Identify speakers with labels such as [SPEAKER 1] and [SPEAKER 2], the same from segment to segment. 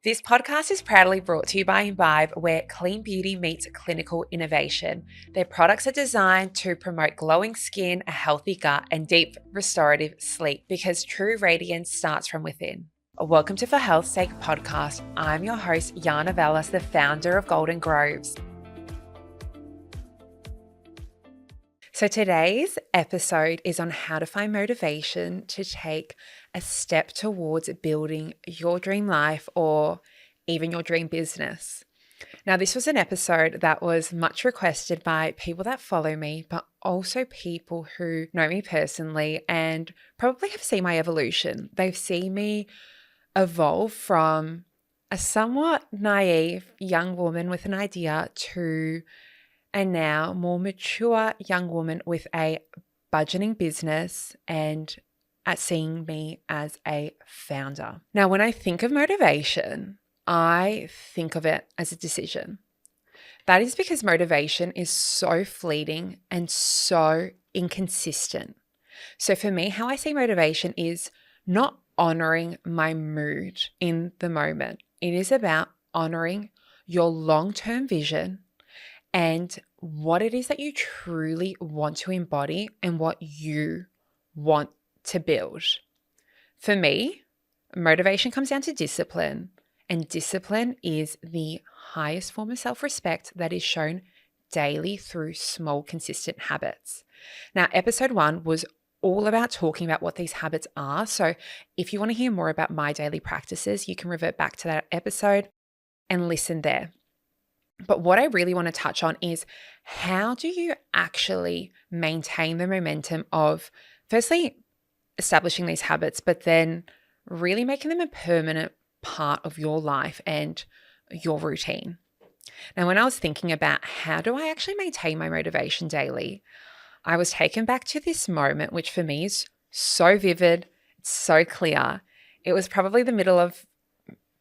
[SPEAKER 1] This podcast is proudly brought to you by Imbibe, where clean beauty meets clinical innovation. Their products are designed to promote glowing skin, a healthy gut, and deep restorative sleep because true radiance starts from within. Welcome to For Health's Sake podcast. I'm your host, Yianna, the founder of Golden Groves. So today's episode is on how to find motivation to take a step towards building your dream life or even your dream business. Now, this was an episode that was much requested by people that follow me, but also people who know me personally and probably have seen my evolution. They've seen me evolve from a somewhat naive young woman with an idea to a now more mature young woman with a budgeting business and at seeing me as a founder. Now, when I think of motivation, I think of it as a decision. That is because motivation is so fleeting and so inconsistent. So for me, how I see motivation is not honoring my mood in the moment. It is about honoring your long-term vision and what it is that you truly want to embody and what you want to build. For me, motivation comes down to discipline, and discipline is the highest form of self-respect that is shown daily through small, consistent habits. Now, episode 1 was all about talking about what these habits are. So if you want to hear more about my daily practices, you can revert back to that episode and listen there. But what I really want to touch on is how do you actually maintain the momentum of firstly establishing these habits, but then really making them a permanent part of your life and your routine. Now, when I was thinking about how do I actually maintain my motivation daily, I was taken back to this moment, which for me is so vivid, so clear. It was probably the middle of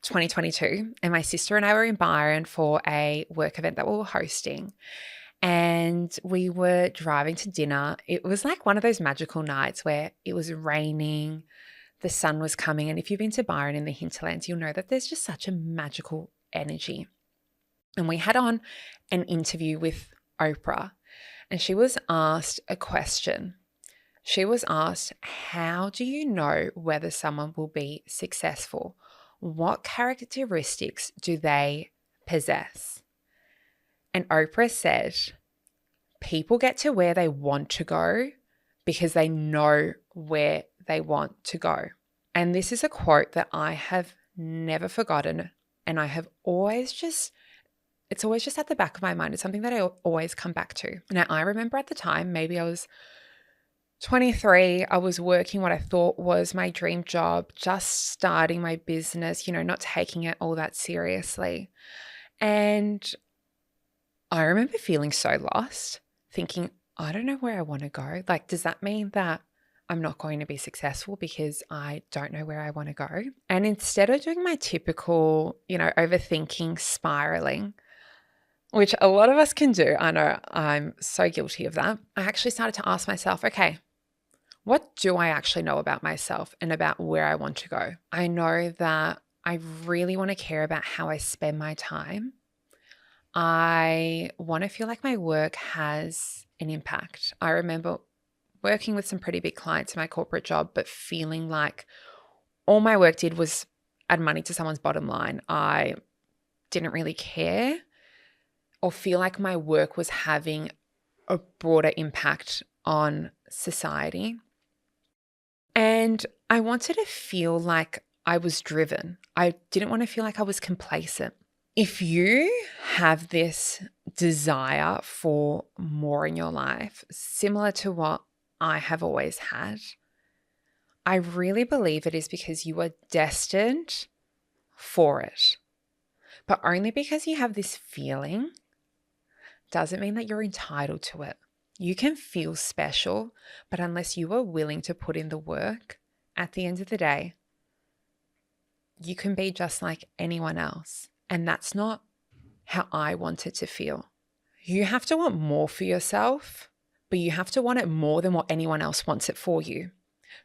[SPEAKER 1] 2022, and my sister and I were in Byron for a work event that we were hosting, and we were driving to dinner. It was like one of those magical nights where it was raining, the sun was coming, and if you've been to Byron in the hinterlands, you'll know that there's just such a magical energy. And we had on an interview with Oprah, and she was asked a question. She was asked, how do you know whether someone will be successful? What characteristics do they possess? And Oprah said, people get to where they want to go because they know where they want to go. And this is a quote that I have never forgotten. And I have it's always just at the back of my mind. It's something that I always come back to. Now, I remember at the time, maybe I was 23, I was working what I thought was my dream job, just starting my business, not taking it all that seriously. And I remember feeling so lost, thinking, I don't know where I want to go. Like, does that mean that I'm not going to be successful because I don't know where I want to go? And instead of doing my typical, overthinking, spiraling, which a lot of us can do, I know I'm so guilty of that, I actually started to ask myself, okay, what do I actually know about myself and about where I want to go? I know that I really want to care about how I spend my time. I want to feel like my work has an impact. I remember working with some pretty big clients in my corporate job, but feeling like all my work did was add money to someone's bottom line. I didn't really care or feel like my work was having a broader impact on society. And I wanted to feel like I was driven. I didn't want to feel like I was complacent. If you have this desire for more in your life, similar to what I have always had, I really believe it is because you are destined for it. But only because you have this feeling doesn't mean that you're entitled to it. You can feel special, but unless you are willing to put in the work, at the end of the day, you can be just like anyone else. And that's not how I want it to feel. You have to want more for yourself, but you have to want it more than what anyone else wants it for you.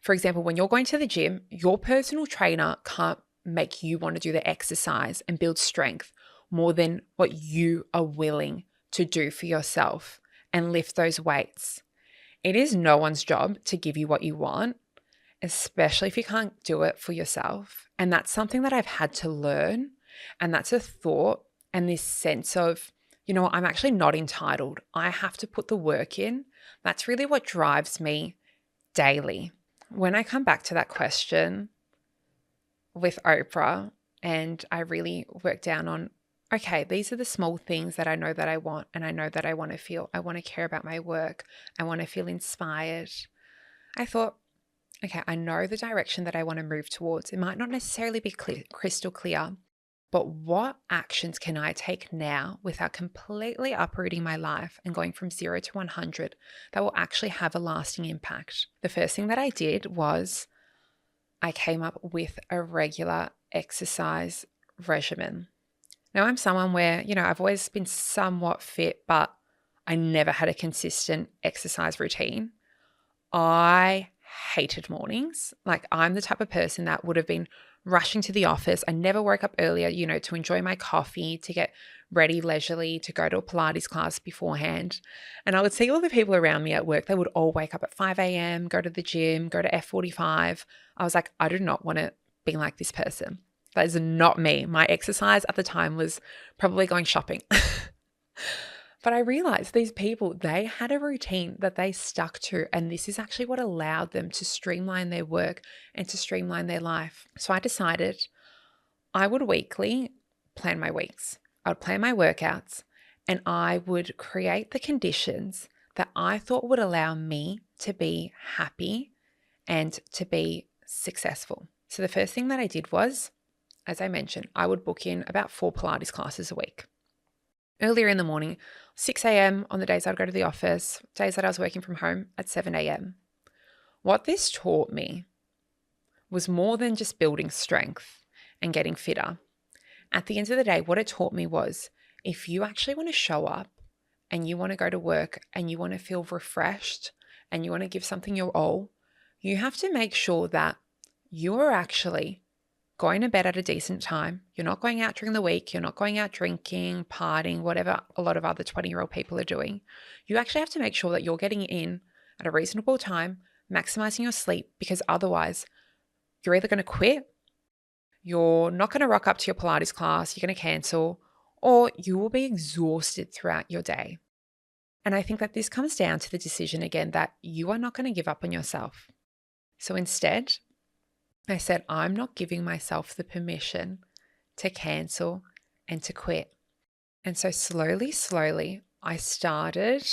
[SPEAKER 1] For example, when you're going to the gym, your personal trainer can't make you want to do the exercise and build strength more than what you are willing to do for yourself and lift those weights. It is no one's job to give you what you want, especially if you can't do it for yourself. And that's something that I've had to learn. And that's a thought and this sense of, you know what, I'm actually not entitled. I have to put the work in. That's really what drives me daily. When I come back to that question with Oprah and I really work down on, okay, these are the small things that I know that I want, and I know that I want to feel. I want to care about my work. I want to feel inspired. I thought, okay, I know the direction that I want to move towards. It might not necessarily be crystal clear, but what actions can I take now without completely uprooting my life and going from 0 to 100 that will actually have a lasting impact? The first thing that I did was I came up with a regular exercise regimen. Now, I'm someone where, I've always been somewhat fit, but I never had a consistent exercise routine. I hated mornings. Like, I'm the type of person that would have been rushing to the office. I never woke up earlier, to enjoy my coffee, to get ready leisurely, to go to a Pilates class beforehand. And I would see all the people around me at work, they would all wake up at 5 a.m., go to the gym, go to F45. I was like, I do not want to be like this person. That is not me. My exercise at the time was probably going shopping. But I realized these people, they had a routine that they stuck to, and this is actually what allowed them to streamline their work and to streamline their life. So I decided I would weekly plan my weeks. I would plan my workouts, and I would create the conditions that I thought would allow me to be happy and to be successful. So the first thing that I did was, as I mentioned, I would book in about 4 Pilates classes a week. Earlier in the morning, 6 a.m. on the days I'd go to the office, days that I was working from home at 7 a.m. What this taught me was more than just building strength and getting fitter. At the end of the day, what it taught me was, if you actually want to show up and you want to go to work and you want to feel refreshed and you want to give something your all, you have to make sure that you are actually going to bed at a decent time. You're not going out during the week. You're not going out drinking, partying, whatever a lot of other 20-year-old people are doing. You actually have to make sure that you're getting in at a reasonable time, maximizing your sleep, because otherwise you're either going to quit, you're not going to rock up to your Pilates class, you're going to cancel, or you will be exhausted throughout your day. And I think that this comes down to the decision again that you are not going to give up on yourself. So instead, I said, I'm not giving myself the permission to cancel and to quit. And so slowly, I started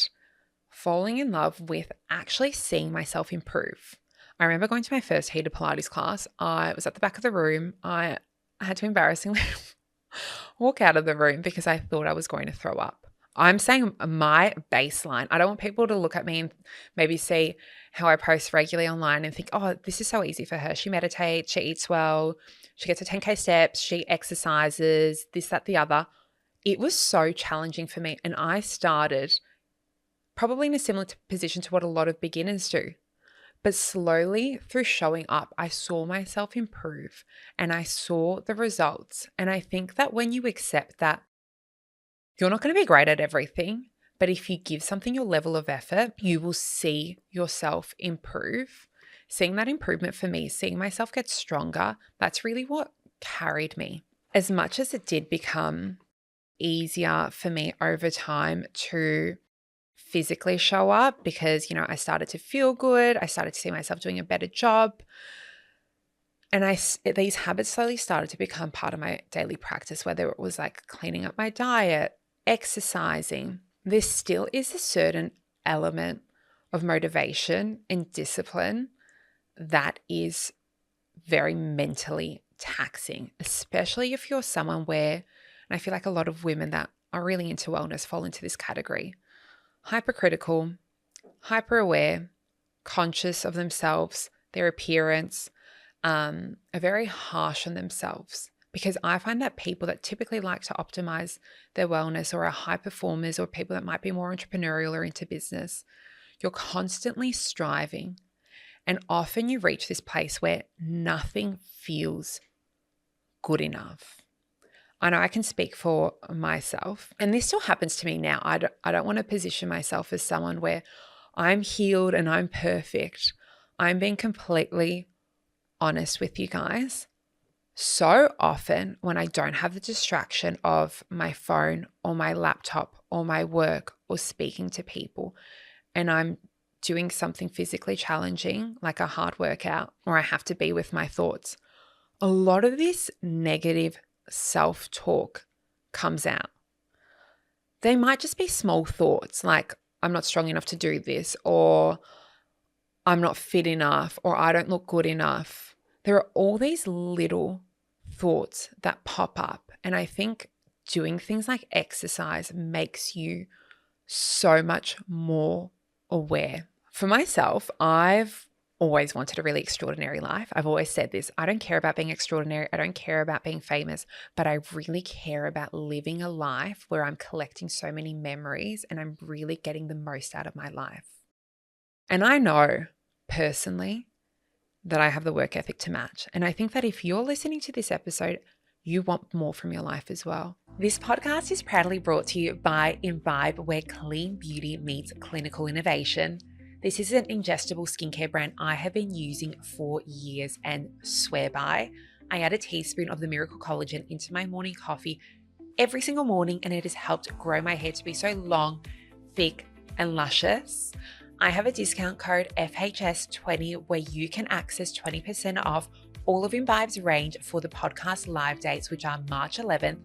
[SPEAKER 1] falling in love with actually seeing myself improve. I remember going to my first heated Pilates class. I was at the back of the room. I had to embarrassingly walk out of the room because I thought I was going to throw up. I'm saying my baseline. I don't want people to look at me and maybe see how I post regularly online and think, oh, this is so easy for her. She meditates, she eats well, she gets her 10K steps, she exercises, this, that, the other. It was so challenging for me. And I started probably in a similar position to what a lot of beginners do. But slowly through showing up, I saw myself improve and I saw the results. And I think that when you accept that you're not going to be great at everything, but if you give something your level of effort, you will see yourself improve. Seeing that improvement for me, seeing myself get stronger, that's really what carried me. As much as it did become easier for me over time to physically show up because, I started to feel good, I started to see myself doing a better job. And these habits slowly started to become part of my daily practice, whether it was like cleaning up my diet, exercising. There still is a certain element of motivation and discipline that is very mentally taxing, especially if you're someone where, and I feel like a lot of women that are really into wellness fall into this category, hypercritical, hyper aware, conscious of themselves, their appearance, are very harsh on themselves. Because I find that people that typically like to optimize their wellness or are high performers or people that might be more entrepreneurial or into business, you're constantly striving. And often you reach this place where nothing feels good enough. I know I can speak for myself, and this still happens to me now. I don't want to position myself as someone where I'm healed and I'm perfect. I'm being completely honest with you guys. So often when I don't have the distraction of my phone or my laptop or my work or speaking to people, and I'm doing something physically challenging like a hard workout, or I have to be with my thoughts, a lot of this negative self-talk comes out. They might just be small thoughts like, I'm not strong enough to do this, or I'm not fit enough, or I don't look good enough. There are all these little thoughts that pop up. And I think doing things like exercise makes you so much more aware. For myself, I've always wanted a really extraordinary life. I've always said this. I don't care about being extraordinary. I don't care about being famous, but I really care about living a life where I'm collecting so many memories and I'm really getting the most out of my life. And I know personally that I have the work ethic to match. And I think that if you're listening to this episode, you want more from your life as well. This podcast is proudly brought to you by Imbibe, where clean beauty meets clinical innovation. This is an ingestible skincare brand I have been using for years and swear by. I add a teaspoon of the Miracle Collagen into my morning coffee every single morning, and it has helped grow my hair to be so long, thick, and luscious. I have a discount code FHS20 where you can access 20% off all of Imbibe's range for the podcast live dates, which are March 11th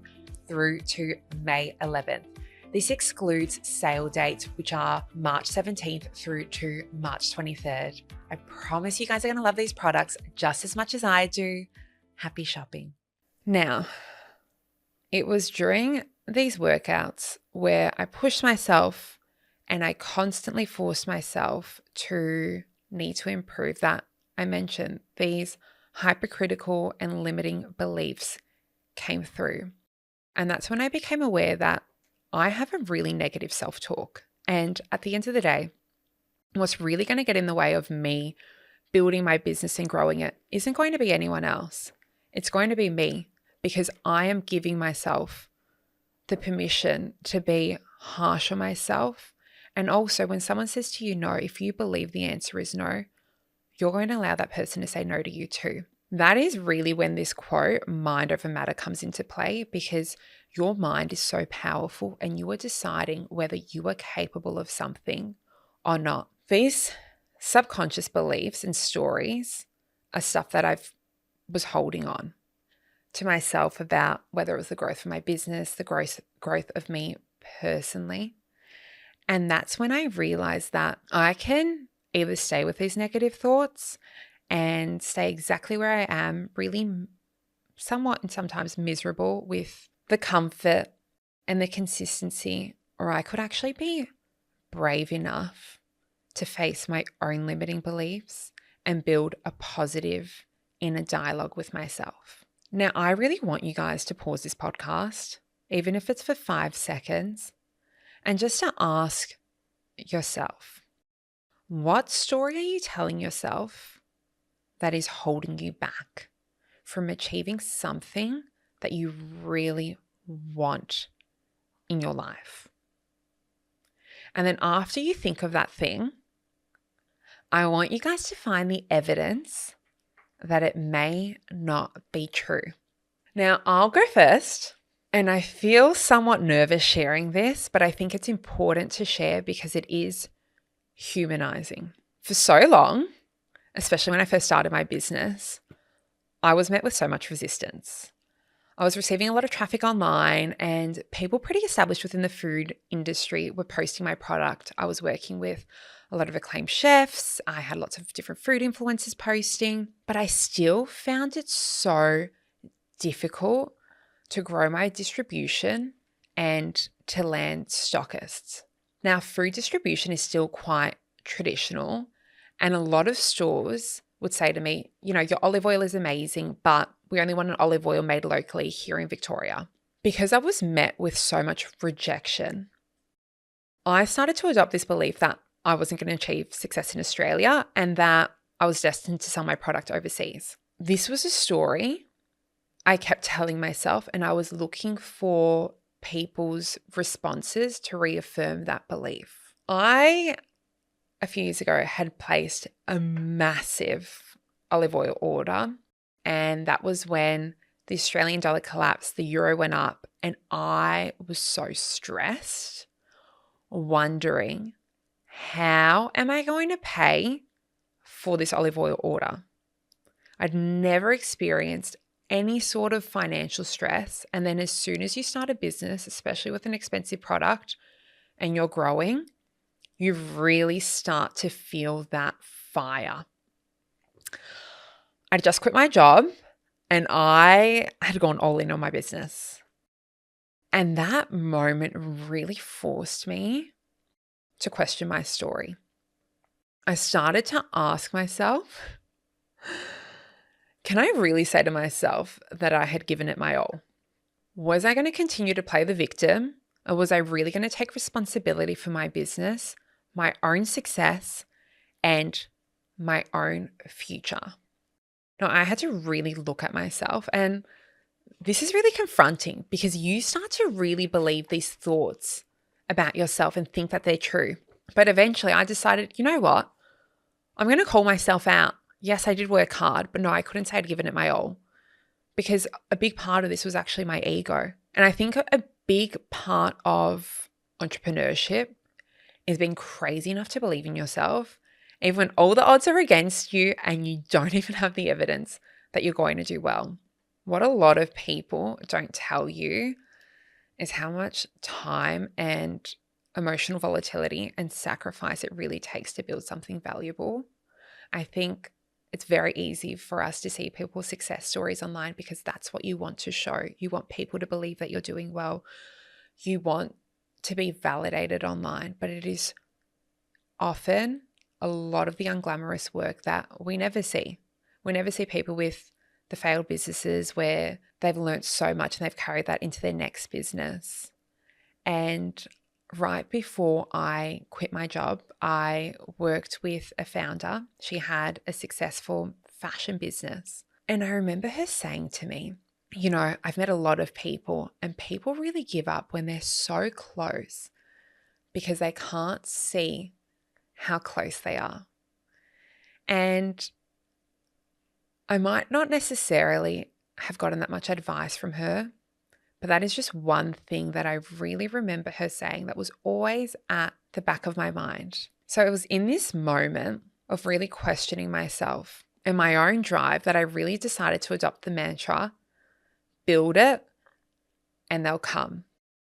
[SPEAKER 1] through to May 11th. This excludes sale dates, which are March 17th through to March 23rd. I promise you guys are going to love these products just as much as I do. Happy shopping. Now, it was during these workouts where I pushed myself and I constantly forced myself to need to improve that. I mentioned these hypercritical and limiting beliefs came through. And that's when I became aware that I have a really negative self-talk. And at the end of the day, what's really going to get in the way of me building my business and growing it isn't going to be anyone else. It's going to be me, because I am giving myself the permission to be harsh on myself. And also, when someone says to you no, if you believe the answer is no, you're going to allow that person to say no to you too. That is really when this quote, mind over matter, comes into play, because your mind is so powerful and you are deciding whether you are capable of something or not. These subconscious beliefs and stories are stuff that I was holding on to myself about, whether it was the growth of my business, the growth of me personally. And that's when I realized that I can either stay with these negative thoughts and stay exactly where I am, really somewhat and sometimes miserable with the comfort and the consistency, or I could actually be brave enough to face my own limiting beliefs and build a positive inner dialogue with myself. Now, I really want you guys to pause this podcast, even if it's for 5 seconds, and just to ask yourself, what story are you telling yourself that is holding you back from achieving something that you really want in your life? And then after you think of that thing, I want you guys to find the evidence that it may not be true. Now, I'll go first. And I feel somewhat nervous sharing this, but I think it's important to share because it is humanizing. For so long, especially when I first started my business, I was met with so much resistance. I was receiving a lot of traffic online, and people pretty established within the food industry were posting my product. I was working with a lot of acclaimed chefs. I had lots of different food influencers posting, but I still found it so difficult to grow my distribution and to land stockists. Now, food distribution is still quite traditional, and a lot of stores would say to me, you know, your olive oil is amazing, but we only want an olive oil made locally here in Victoria. Because I was met with so much rejection, I started to adopt this belief that I wasn't going to achieve success in Australia and that I was destined to sell my product overseas. This was a story I kept telling myself, and I was looking for people's responses to reaffirm that belief. A few years ago, had placed a massive olive oil order, and that was when the Australian dollar collapsed, the euro went up, and I was so stressed, wondering, how am I going to pay for this olive oil order? I'd never experienced any sort of financial stress. And then as soon as you start a business, especially with an expensive product and you're growing, you really start to feel that fire. I just quit my job and I had gone all in on my business. And that moment really forced me to question my story. I started to ask myself, can I really say to myself that I had given it my all? Was I going to continue to play the victim, or was I really going to take responsibility for my business, my own success, and my own future? Now, I had to really look at myself, and this is really confronting because you start to really believe these thoughts about yourself and think that they're true. But eventually I decided, you know what? I'm going to call myself out. Yes, I did work hard, but no, I couldn't say I'd given it my all, because a big part of this was actually my ego. And I think a big part of entrepreneurship is being crazy enough to believe in yourself, even when all the odds are against you and you don't even have the evidence that you're going to do well. What a lot of people don't tell you is how much time and emotional volatility and sacrifice it really takes to build something valuable. I think it's very easy for us to see people's success stories online because that's what you want to show. You want people to believe that you're doing well. You want to be validated online, but it is often a lot of the unglamorous work that we never see. We never see people with the failed businesses where they've learned so much and they've carried that into their next business. And right before I quit my job, I worked with a founder. She had a successful fashion business. And I remember her saying to me, you know, I've met a lot of people and people really give up when they're so close because they can't see how close they are. And I might not necessarily have gotten that much advice from her, but that is just one thing that I really remember her saying that was always at the back of my mind. So it was in this moment of really questioning myself and my own drive that I really decided to adopt the mantra, build it and they'll come.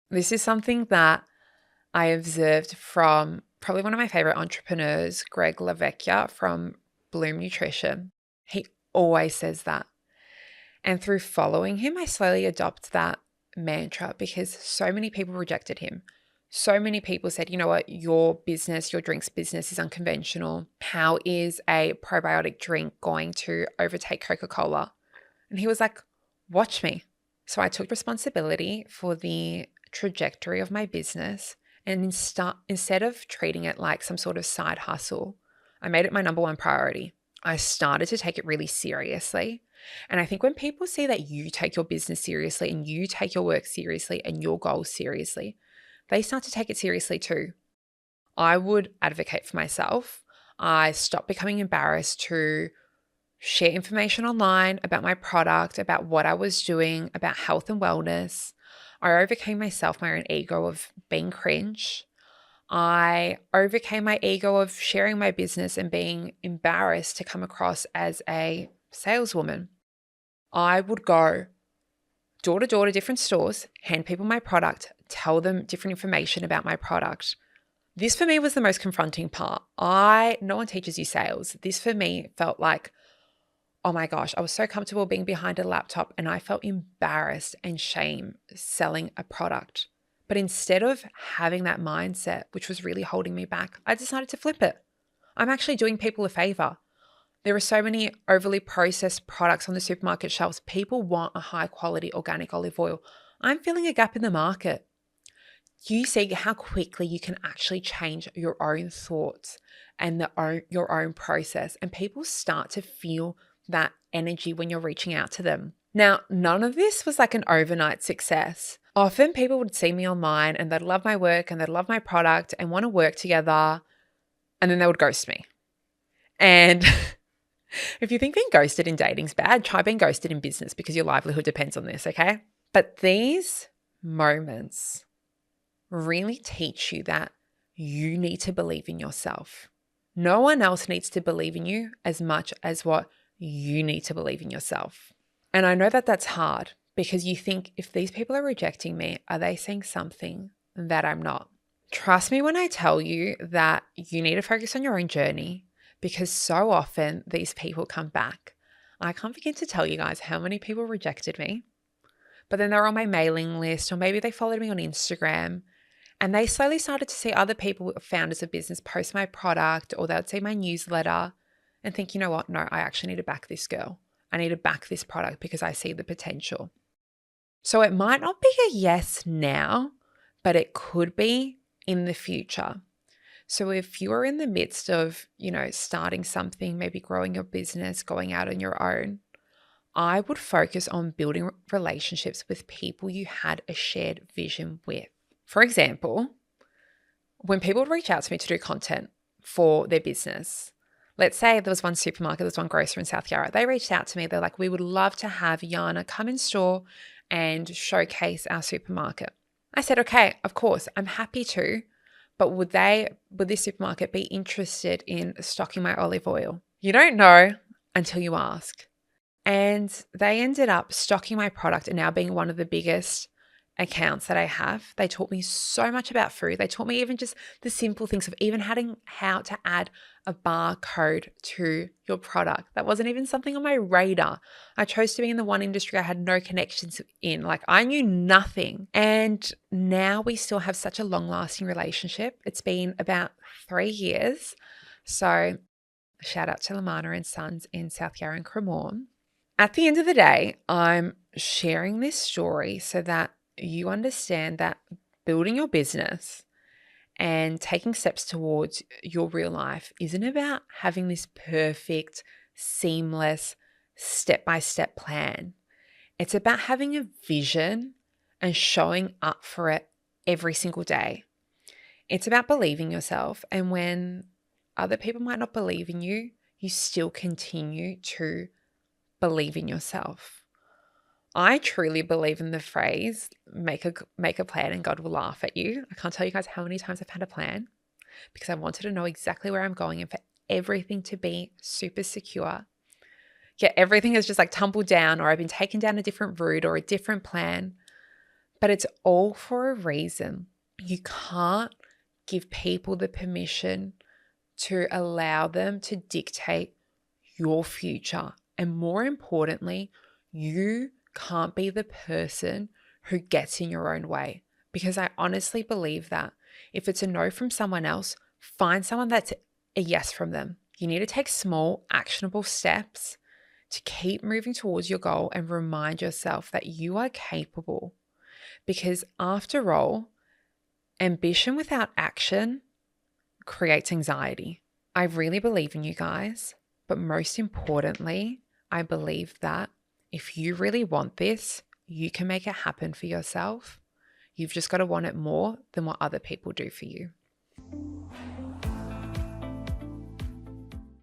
[SPEAKER 1] This is something that I observed from probably one of my favorite entrepreneurs, Greg LaVecchia from Bloom Nutrition. He always says that. And through following him, I slowly adopt that mantra because so many people rejected him. So many people said, you know what, your business, your drinks business is unconventional. How is a probiotic drink going to overtake Coca-Cola? And he was like, watch me. So I took responsibility for the trajectory of my business. And instead of treating it like some sort of side hustle, I made it my number one priority. I started to take it really seriously. And I think when people see that you take your business seriously and you take your work seriously and your goals seriously, they start to take it seriously too. I would advocate for myself. I stopped becoming embarrassed to share information online about my product, about what I was doing, about health and wellness. I overcame myself, my own ego of being cringe. I overcame my ego of sharing my business and being embarrassed to come across as a saleswoman. I would go door to door to different stores, hand people my product, tell them different information about my product. This for me was the most confronting part. No one teaches you sales. This for me felt like, oh my gosh, I was so comfortable being behind a laptop and I felt embarrassed and shame selling a product. But instead of having that mindset, which was really holding me back, I decided to flip it. I'm actually doing people a favor. There are so many overly processed products on the supermarket shelves. People want a high quality organic olive oil. I'm filling a gap in the market. You see how quickly you can actually change your own thoughts and your own process. And people start to feel that energy when you're reaching out to them. Now, none of this was like an overnight success. Often people would see me online and they'd love my work and they'd love my product and want to work together, and then they would ghost me. And if you think being ghosted in dating's bad, try being ghosted in business because your livelihood depends on this, okay? But these moments really teach you that you need to believe in yourself. No one else needs to believe in you as much as what you need to believe in yourself. And I know that that's hard because you think, if these people are rejecting me, are they seeing something that I'm not? Trust me when I tell you that you need to focus on your own journey, because so often these people come back. I can't begin to tell you guys how many people rejected me, but then they're on my mailing list, or maybe they followed me on Instagram, and they slowly started to see other people, founders of business, post my product, or they would see my newsletter and think, you know what? No, I actually need to back this girl. I need to back this product because I see the potential. So it might not be a yes now, but it could be in the future. So if you are in the midst of, starting something, maybe growing your business, going out on your own, I would focus on building relationships with people you had a shared vision with. For example, when people would reach out to me to do content for their business, let's say there was one supermarket, there was one grocer in South Yarra. They reached out to me. They're like, we would love to have Yianna come in store and showcase our supermarket. I said, okay, of course, I'm happy to, but would this supermarket be interested in stocking my olive oil? You don't know until you ask. And they ended up stocking my product and now being one of the biggest accounts that I have. They taught me so much about food. They taught me even just the simple things of even how to add a barcode to your product. That wasn't even something on my radar. I chose to be in the one industry I had no connections in. Like, I knew nothing. And now we still have such a long-lasting relationship. It's been about 3 years. So shout out to Lamana and Sons in South Yarra and Cremorne. At the end of the day, I'm sharing this story so that you understand that building your business and taking steps towards your real life isn't about having this perfect, seamless, step-by-step plan. It's about having a vision and showing up for it every single day. It's about believing yourself. And when other people might not believe in you, you still continue to believe in yourself. I truly believe in the phrase, make a plan and God will laugh at you. I can't tell you guys how many times I've had a plan because I wanted to know exactly where I'm going and for everything to be super secure. Yet everything has just like tumbled down, or I've been taken down a different route or a different plan, but it's all for a reason. You can't give people the permission to allow them to dictate your future. And more importantly, you can't be the person who gets in your own way, because I honestly believe that if it's a no from someone else, find someone that's a yes from them. You need to take small, actionable steps to keep moving towards your goal and remind yourself that you are capable, because after all, ambition without action creates anxiety. I really believe in you guys, but most importantly, I believe that if you really want this, you can make it happen for yourself. You've just got to want it more than what other people do for you.